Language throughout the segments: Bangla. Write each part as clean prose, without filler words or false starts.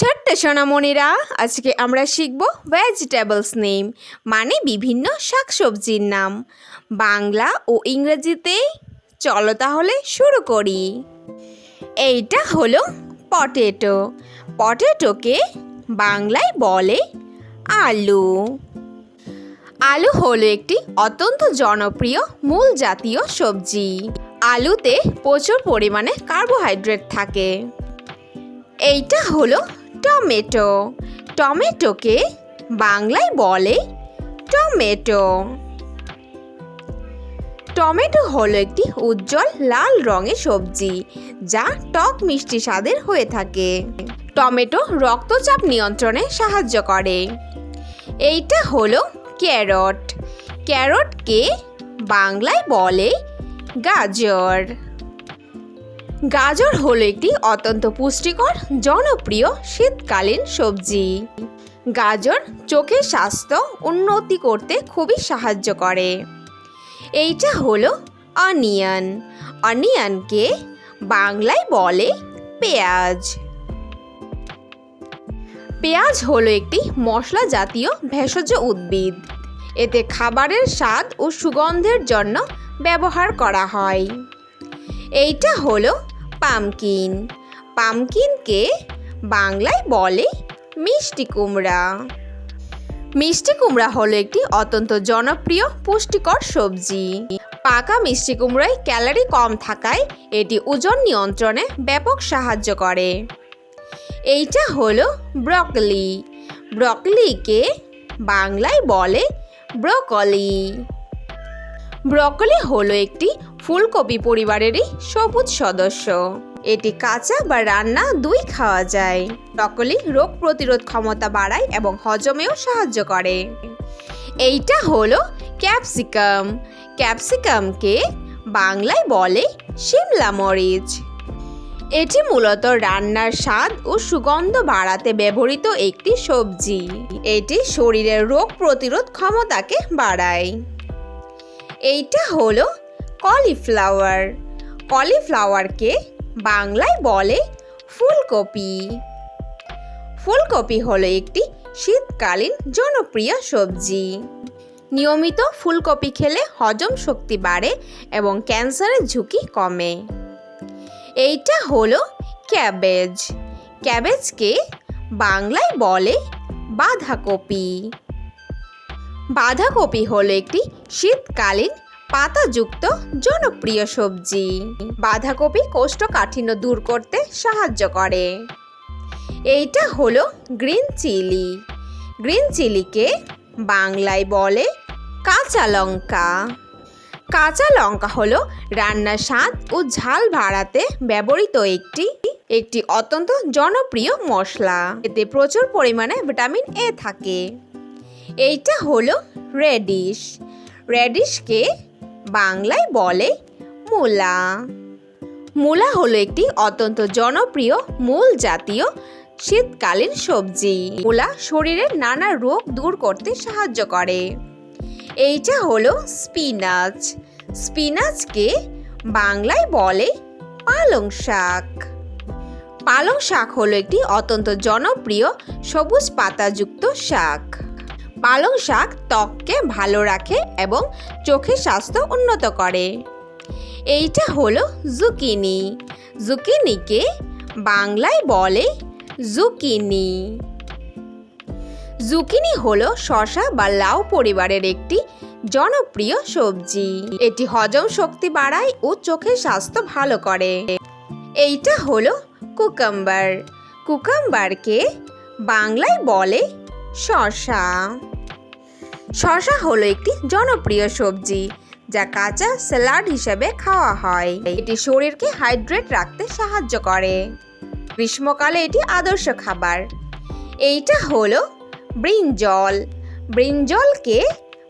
ছোট্ট সোনামণিরা, আজকে আমরা শিখব ভেজিটেবলস নেম মানে বিভিন্ন শাকসবজির নাম বাংলা ও ইংরেজিতে। চলো তাহলে শুরু করি। এইটা হলো পটেটো। পটেটোকে বাংলায় বলে আলু। আলু হলো একটি অত্যন্ত জনপ্রিয় মূল জাতীয় সবজি। আলুতে প্রচুর পরিমাণে কার্বোহাইড্রেট থাকে। এইটা হলো টমেটো। টমেটোকে বাংলায় বলে টমেটো। টমেটো হলো একটি উজ্জ্বল লাল রঙের সবজি যা টক মিষ্টি স্বাদের হয়ে থাকে। টমেটো রক্তচাপ নিয়ন্ত্রণে সাহায্য করে। এইটা হলো ক্যারট। ক্যারটকে বাংলায় বলে গাজর। গাজর হলো একটি অত্যন্ত পুষ্টিকর জনপ্রিয় শীতকালীন সবজি। গাজর চোখের স্বাস্থ্য উন্নতি করতে খুবই সাহায্য করে। এইটা হলো অনিয়ন। অনিয়নকে বাংলায় বলে পেঁয়াজ। পেঁয়াজ হলো একটি মশলা জাতীয় ভেষজ উদ্ভিদ। এতে খাবারের স্বাদ ও সুগন্ধের জন্য ব্যবহার করা হয়। এইটা হলো পামকিন। পামকিনকে বাংলায় বলে মিষ্টি কুমড়া। মিষ্টি কুমড়া হলো একটি অত্যন্ত জনপ্রিয় পুষ্টিকর সবজি। পাকা মিষ্টি কুমড়ায় ক্যালোরি কম থাকায় এটি ওজন নিয়ন্ত্রণে ব্যাপক সাহায্য করে। এইটা হলো ব্রকলি। ব্রকলিকে বাংলায় বলে ব্রকলি। ব্রকলি হলো একটি ফুলকপি পরিবারেরই সবুজ সদস্য। এটি কাঁচা বা রান্না দুই খাওয়া যায়। ব্রকলি রোগ প্রতিরোধ ক্ষমতা বাড়ায় এবং হজমেও সাহায্য করে। এইটা হলো ক্যাপসিকাম। ক্যাপসিকামকে বাংলায় বলে শিমলা মরিচ। এটি মূলত রান্নার স্বাদ ও সুগন্ধ বাড়াতে ব্যবহৃত একটি সবজি। এটি শরীরের রোগ প্রতিরোধ ক্ষমতাকে বাড়ায়। এইটা হলো কলিফ্লাওয়ার। কলিফ্লাওয়ারকে বাংলায় বলে ফুলকপি। ফুলকপি হলো একটি শীতকালীন জনপ্রিয় সবজি। নিয়মিত ফুলকপি খেলে হজম শক্তি বাড়ে এবং ক্যান্সারের ঝুঁকি কমে। এইটা হলো ক্যাবেজ। ক্যাবেজকে বাংলায় বলে বাঁধাকপি। বাঁধাকপি হলো একটি শীতকালীন পাতাযুক্ত জনপ্রিয় সবজি। বাঁধাকপি কোষ্ঠকাঠিন্য দূর করতে সাহায্য করে। এইটা হলো গ্রিন চিলি। গ্রিন চিলিকে বাংলায় বলে কাঁচা লঙ্কা। কাঁচা লঙ্কা হলো রান্নার স্বাদ ও ঝাল বাড়াতে ব্যবহৃত একটি অত্যন্ত জনপ্রিয় মশলা। এতে প্রচুর পরিমাণে ভিটামিন এ থাকে। এইটা হলো রেডিশ। রেডিশকে বাংলায় বলে মূলা। মূলা হলো একটি অত্যন্ত জনপ্রিয় মূল জাতীয় শীতকালীন সবজি। মূলা শরীরের নানা রোগ দূর করতে সাহায্য করে। এইটা হলো স্পিনাচ। স্পিনাচকে বাংলায় বলে পালং শাক। পালং শাক হলো একটি অত্যন্ত জনপ্রিয় সবুজ পাতাযুক্ত শাক। পালং শাক ত্বককে ভালো রাখে এবং চোখের স্বাস্থ্য উন্নত করে। এইটা হলো জুকিনি। জুকিনিকে বাংলায় বলে জুকিনি। জুকিনি হলো শসা বা লাউ পরিবারের একটি জনপ্রিয় সবজি। এটি হজম শক্তি বাড়ায় ও চোখের স্বাস্থ্য ভালো করে। এইটা হলো কুকাম্বার। কুকাম্বারকে বাংলায় বলে শসা। শসা হলো একটি জনপ্রিয় সবজি যা কাঁচা স্যালাড হিসেবে খাওয়া হয়। এটি শরীরকে হাইড্রেট রাখতে সাহায্য করে। গ্রীষ্মকালে এটি আদর্শ খাবার। এইটা হলো ব্রিঞ্জল। ব্রিঞ্জলকে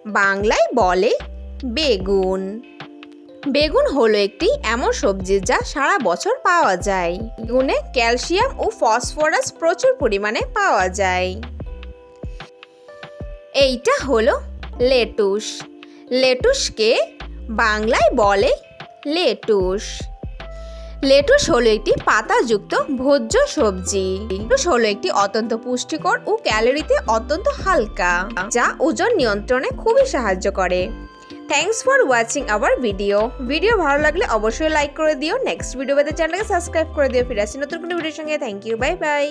বাংলায় বলে বেগুন। বেগুন হলো একটি এমন সবজি যা সারা বছর পাওয়া যায়। বেগুনে ক্যালসিয়াম ও ফসফরাস প্রচুর পরিমাণে পাওয়া যায়। এইটা হলো লেটুস। লেটুসকে বাংলায় বলে লেটুস। লেটুস হলো একটি পাতাযুক্ত ভোজ্য সবজি। লেটুস হলো একটি অত্যন্ত পুষ্টিকর ও ক্যালোরিতে অত্যন্ত হালকা, যা ওজন নিয়ন্ত্রণে খুবই সাহায্য করে। Thanks for watching hour video ভালো লাগলে অবশ্যই লাইক করে দিও। নেক্সট ভিডিও পেতে চ্যানেলকে সাবস্ক্রাইব করে দিও। ফিরে আসছি নতুন কোনো ভিডিওর সঙ্গে। Thank you, bye by.